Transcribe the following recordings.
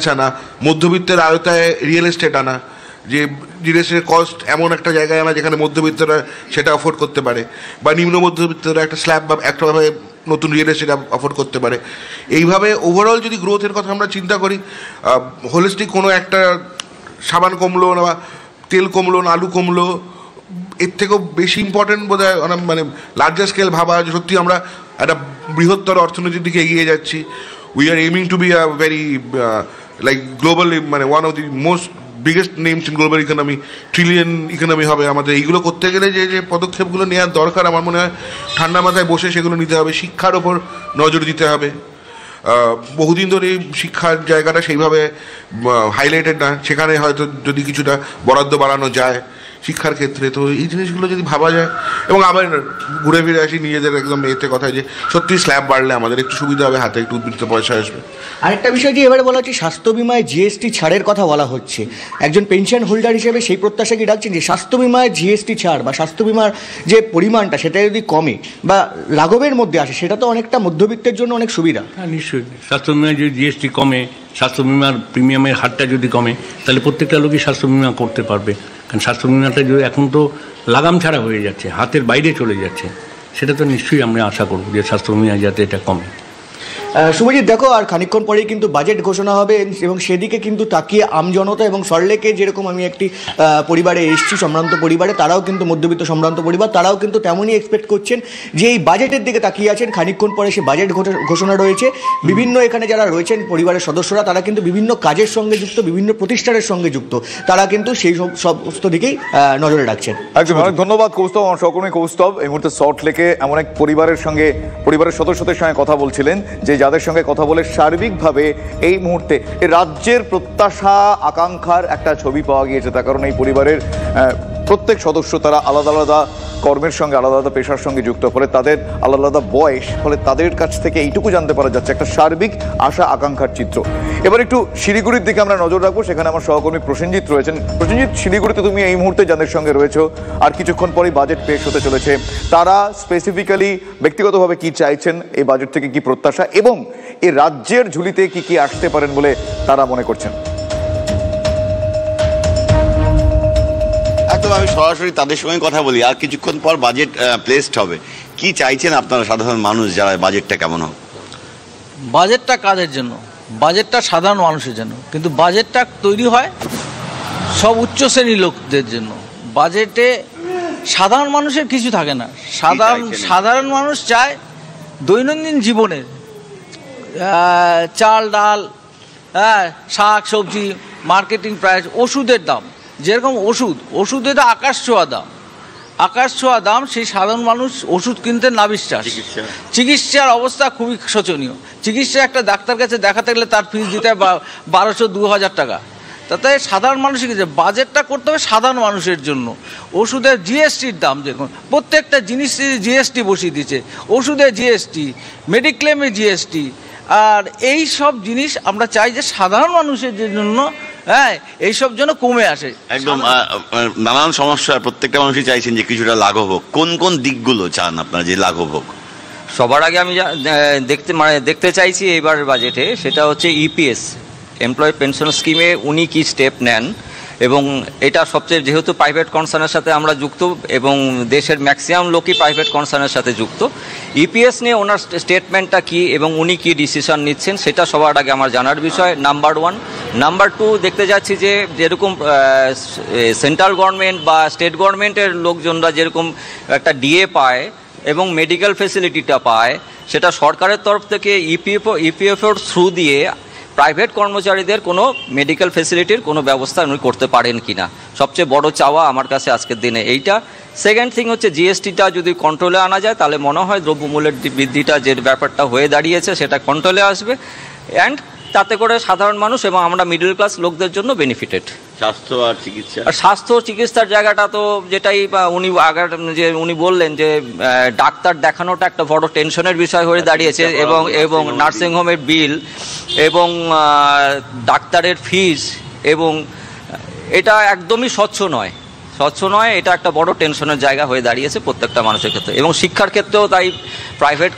চিকিৎসা না, মধ্যবিত্তের আয়তায় real estate আনা, যে রিয়েল এস্টেটের কস্ট এমন একটা জায়গায় আনা যেখানে মধ্যবিত্তরা সেটা অ্যাফোর্ড করতে পারে, বা নিম্ন মধ্যবিত্তরা একটা স্ল্যাব বা একটাভাবে নতুন রিয়েল এস্টেট অ্যাফোর্ড করতে পারে। এইভাবে ওভারঅল যদি গ্রোথের কথা আমরা চিন্তা করি, হোলিস্টিক কোনো একটা সাবান কমলো না, বা তেল কমলো না, আলু কমলো, এর থেকেও বেশি ইম্পর্টেন্ট বোধ হয় মানে লার্জার স্কেল ভাবা যে সত্যি আমরা একটা বৃহত্তর অর্থনীতির দিকে এগিয়ে যাচ্ছি। We are aiming to be a very like globally, মানে one of the most biggest names in global economy, trillion economy হবে আমাদের। এইগুলো করতে গেলে যে যে পদক্ষেপগুলো নেওয়ার দরকার আমার মনে হয় ঠান্ডা মাথায় বসে সেগুলো নিতে হবে। শিক্ষার ওপর নজর দিতে হবে। বহুদিন ধরে শিক্ষার জায়গাটা সেইভাবে হাইলাইটেড না, সেখানে হয়তো যদি কিছুটা বরাদ্দ বাড়ানো যায় শিক্ষার ক্ষেত্রে, তো এই জিনিসগুলো যদি ভাবা যায়। এবং আবার ঘুরে ফিরে আসি নিজেদের একদম এতে কথায় যে সত্যি স্ল্যাব বাড়লে আমাদের একটু সুবিধা হবে, হাতে একটু উদ্বৃত্ত পয়সা আসবে। আরেকটা বিষয় যে এবারে বলা হচ্ছে স্বাস্থ্য বিমায় জিএসটি ছাড়ের কথা বলা হচ্ছে, একজন পেনশন হোল্ডার হিসেবে সেই প্রত্যাশা কি রাখছেন যে স্বাস্থ্য বিমায় জিএসটি ছাড় বা স্বাস্থ্য বিমার যে পরিমাণটা সেটা যদি কমে বা লাঘবের মধ্যে আসে, সেটা তো অনেকটা মধ্যবিত্তের জন্য অনেক সুবিধা? হ্যাঁ, নিশ্চয়ই। স্বাস্থ্য বিমায় যদি জিএসটি কমে, স্বাস্থ্য বিমার প্রিমিয়ামের হারটা যদি কমে, তাহলে প্রত্যেকটা লোকই স্বাস্থ্য বিমা করতে পারবে। কারণ স্বাস্থ্য বিমাটা যদি এখন তো লাগাম ছাড়া হয়ে যাচ্ছে, হাতের বাইরে চলে যাচ্ছে, সেটা তো নিশ্চয়ই আমরা আশা করব যে স্বাস্থ্য বিমা যাতে এটা কমে। শুভজিৎ, দেখো আর খানিকক্ষণ পরেই কিন্তু বাজেট ঘোষণা হবে এবং সেদিকে কিন্তু তাকিয়ে আমজনতা এবং সল্টলেকে যেরকম আমি একটি পরিবারে এসেছি, সম্ভ্রান্ত পরিবারে, তারাও কিন্তু মধ্যবিত্ত সম্ভ্রান্ত পরিবার, তারাও কিন্তু তেমনই এক্সপেক্ট করছেন যে এই বাজেটের দিকে তাকিয়ে আছেন। খানিকক্ষণ পরে সে বাজেট ঘোষণা রয়েছে। বিভিন্ন এখানে যারা রয়েছেন পরিবারের সদস্যরা, তারা কিন্তু বিভিন্ন কাজের সঙ্গে যুক্ত, বিভিন্ন প্রতিষ্ঠানের সঙ্গে যুক্ত, তারা কিন্তু সেই সমস্ত দিকেই নজরে রাখছেন। একদম, অনেক ধন্যবাদ কৌস্তব, আমার সহকর্মী কৌস্তব এই মুহূর্তে সল্টলেকে এমন এক পরিবারের সদস্যদের সঙ্গে কথা বলছিলেন যে যাদের সঙ্গে কথা বলে সার্বিকভাবে এই মুহূর্তে রাজ্যের প্রত্যাশা আকাঙ্ক্ষার একটা ছবি পাওয়া গিয়েছে। তার কারণ এই পরিবারের প্রত্যেক সদস্য তারা আলাদা আলাদা কর্মের সঙ্গে, আলাদা আলাদা পেশার সঙ্গে যুক্ত, ফলে তাদের আলাদা আলাদা বয়স, ফলে তাদের কাছ থেকে এইটুকু জানতে পারা যাচ্ছে একটা সার্বিক আশা আকাঙ্ক্ষার চিত্র। এবার একটু শিলিগুড়ির দিকে আমরা নজর রাখবো, সেখানে আমার সহকর্মী প্রসেনজিৎ রয়েছেন। প্রসেনজিৎ, শিলিগুড়িতে তুমি এই মুহূর্তে যাদের সঙ্গে রয়েছো, আর কিছুক্ষণ পরেই বাজেট পেশ হতে চলেছে, তারা স্পেসিফিক্যালি ব্যক্তিগতভাবে কি চাইছেন, এই বাজেট থেকে কি প্রত্যাশা, এবং এই রাজ্যের ঝুলিতে কি কি আসতে পারেন বলে তারা মনে করছেন? একদম, আমি সরাসরি তাদের সঙ্গে কথা বলি। আর কিছুক্ষণ পর বাজেট প্লেসড হবে। কি চাইছেন আপনারা সাধারণ মানুষ যারা, বাজেটটা কেমন হবে? বাজেটটা কাদের জন্য? বাজেটটা সাধারণ মানুষের জন্য, কিন্তু বাজেটটা তৈরি হয় সব উচ্চ শ্রেণীর লোকদের জন্য। বাজেটে সাধারণ মানুষের কিছু থাকে না। সাধারণ মানুষ চায় দৈনন্দিন জীবনের চাল ডাল, শাক সবজি, মার্কেটিং প্রাইস, ওষুধের দাম, যেরকম ওষুধের আকাশ ছোঁয়া দাম, সেই সাধারণ মানুষ ওষুধ কিনতে নাবিশ্বাস। চিকিৎসার অবস্থা খুবই শোচনীয়। চিকিৎসা একটা ডাক্তার কাছে দেখাতে গেলে তার ফিস দিতে হয় 1200-2000 টাকা। তাতে সাধারণ মানুষের কাছে বাজেটটা করতে হবে সাধারণ মানুষের জন্য। ওষুধের জিএসটির দাম, দেখুন প্রত্যেকটা জিনিসের জিএসটি বসিয়ে দিচ্ছে, ওষুধের জিএসটি, মেডিক্লেমে জিএসটি, আর এই সব জিনিস আমরা চাই যে সাধারণ মানুষের জন্য এইসব যেন কমে আসে। একদম, নানান সমস্যা প্রত্যেকটা মানুষই চাইছেন যে কিছুটা লাঘব হোক। কোন কোন দিকগুলো চান আপনারা যে লাঘব হোক? সবার আগে আমি দেখতে চাইছি এইবারের বাজেটে, সেটা হচ্ছে ইপিএস, এমপ্লয়ি পেনশন স্কিমে উনি কি স্টেপ নেন, এবং এটা সবচেয়ে, যেহেতু প্রাইভেট কনসার্নের সাথে আমরা যুক্ত এবং দেশের ম্যাক্সিমাম লোকই প্রাইভেট কনসার্নের সাথে যুক্ত, ইপিএস নিয়ে ওনার স্টেটমেন্টটা কি এবং উনি কি ডিসিশন নিচ্ছেন সেটা সবার আগে আমার জানার বিষয়, নাম্বার 1। নাম্বার 2, দেখতে যাচ্ছি যে যেরকম সেন্ট্রাল গভর্নমেন্ট বা স্টেট গভর্নমেন্টের লোকজনরা যেরকম একটা ডিএ পায় এবং মেডিকেল ফেসিলিটিটা পায়, সেটা সরকারের তরফ থেকে ইপিএফওর থ্রু দিয়ে প্রাইভেট কর্মচারীদের কোনো মেডিকেল ফেসিলিটির কোনো ব্যবস্থা উনি করতে পারেন কি না, সবচেয়ে বড় চাওয়া আমার কাছে আজকের দিনে এইটা। সেকেন্ড থিং হচ্ছে জিএসটিটা যদি কন্ট্রোলে আনা যায়, তাহলে মনে হয় দ্রব্যমূল্যের বৃদ্ধিটা যে ব্যাপারটা হয়ে দাঁড়িয়েছে সেটা কন্ট্রোলে আসবে, অ্যান্ড তাতে করে সাধারণ মানুষ এবং আমরা মিডল ক্লাস লোকদের জন্য বেনিফিটেড। স্বাস্থ্য আর চিকিৎসা, স্বাস্থ্য চিকিৎসার জায়গাটা তো যেটাই উনি বললেন যে ডাক্তার দেখানোটা একটা বড় টেনশনের বিষয় হয়ে দাঁড়িয়েছে, এবং নার্সিংহোমের বিল এবং ডাক্তারের ফিস, এবং এটা একদমই স্বচ্ছ নয়, এটা একটা বড় টেনশনের জায়গা হয়ে দাঁড়িয়েছে প্রত্যেকটা মানুষের ক্ষেত্রে। এবং শিক্ষার ক্ষেত্রেও তাই, প্রাইভেট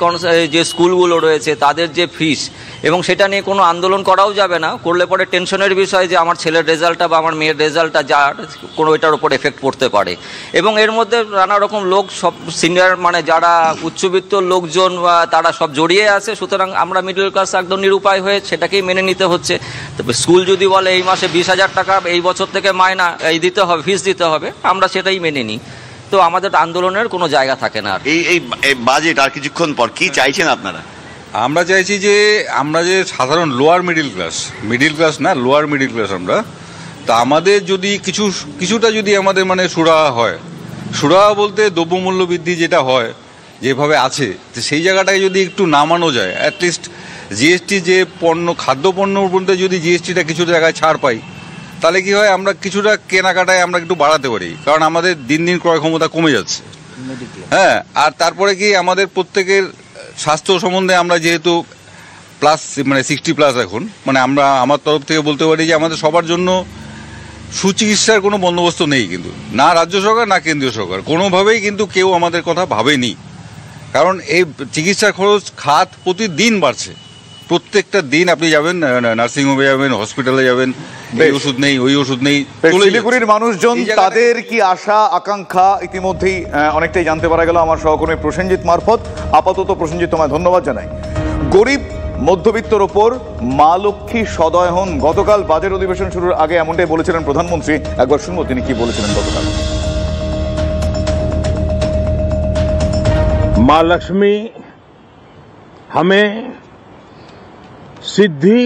যে স্কুলগুলো রয়েছে তাদের যে ফিস, এবং সেটা নিয়ে কোনো আন্দোলন করাও যাবে না, করলে পরে টেনশনের বিষয় যে আমার ছেলের রেজাল্টটা বা আমার মেয়ের রেজাল্টটা যার কোনো এটার উপর এফেক্ট পড়তে পারে। এবং এর মধ্যে নানা রকম লোক, সব সিনিয়র মানে যারা উচ্চবিত্ত লোকজন তারা সব জড়িয়ে আছে, সুতরাং আমরা মিডল ক্লাস একদম নিরুপায় হয়ে সেটাকেই মেনে নিতে হচ্ছে। তবে স্কুল যদি বলে এই মাসে 20,000 টাকা এই বছর থেকে মাইনা এই দিতে হবে, ফিস দিতে হবে, আমরা সেটাই মেনে নিই। তো আমাদের আন্দোলনের কোনো জায়গা থাকে না। এই বাজেট আর কিছুক্ষণ পর কি চাইছেন আপনারা? আমরা চাইছি যে আমরা যে সাধারণ লোয়ার মিডিল ক্লাস না, লোয়ার মিডিল ক্লাস আমরা, তা আমাদের যদি কিছুটা যদি আমাদের মানে সুরাহা হয়, সুরাহা বলতে দ্রব্যমূল্য বৃদ্ধি যেটা হয় যেভাবে আছে, তো সেই জায়গাটাকে যদি একটু নামানো যায়, অ্যাটলিস্ট জিএসটি যে খাদ্যপণ্যর মধ্যে যদি জিএসটিটা কিছু জায়গায় ছাড় পাই, তাহলে কি হয় আমরা কিছুটা কেনাকাটায় আমরা একটু বাড়াতে পারি, কারণ আমাদের দিন দিন ক্রয় ক্ষমতা কমে যাচ্ছে। হ্যাঁ, আর তারপরে কি আমাদের প্রত্যেকের স্বাস্থ্য সম্বন্ধে আমরা যেহেতু মানে 60+ এখন, মানে আমার তরফ থেকে বলতে পারি যে আমাদের সবার জন্য সুচিকিৎসার কোনো বন্দোবস্ত নেই, কিন্তু না রাজ্য সরকার না কেন্দ্রীয় সরকার কোনোভাবেই কিন্তু কেউ আমাদের কথা ভাবেনি। কারণ এই চিকিৎসা খরচ খাত প্রতিদিন বাড়ছে, প্রত্যেকটা দিন আপনি যাবেন নার্সিংহোমে যাবেন, হসপিটালে যাবেন, এই ওষুধ নেই ওই ওষুধ নেই। শিলিগুড়ির মানুষজন তাদের কি আশা আকাঙ্ক্ষা ইতিমধ্যেই অনেকটাই জানতে পারা গেল আমার সহকর্মী প্রসেনজিৎ মারফত। আপাতত প্রসেনজিৎ তোমায় ধন্যবাদ জানাই। গরিব মধ্যবিত্তর ওপর মা লক্ষ্মী সদয় হন, গতকাল বাজেট অধিবেশন শুরুর আগে এমনটাই বলেছিলেন প্রধানমন্ত্রী। একবার শুনবো তিনি কি বলেছিলেন গতকাল। माँ लक्ष्मी हमें सिद्धि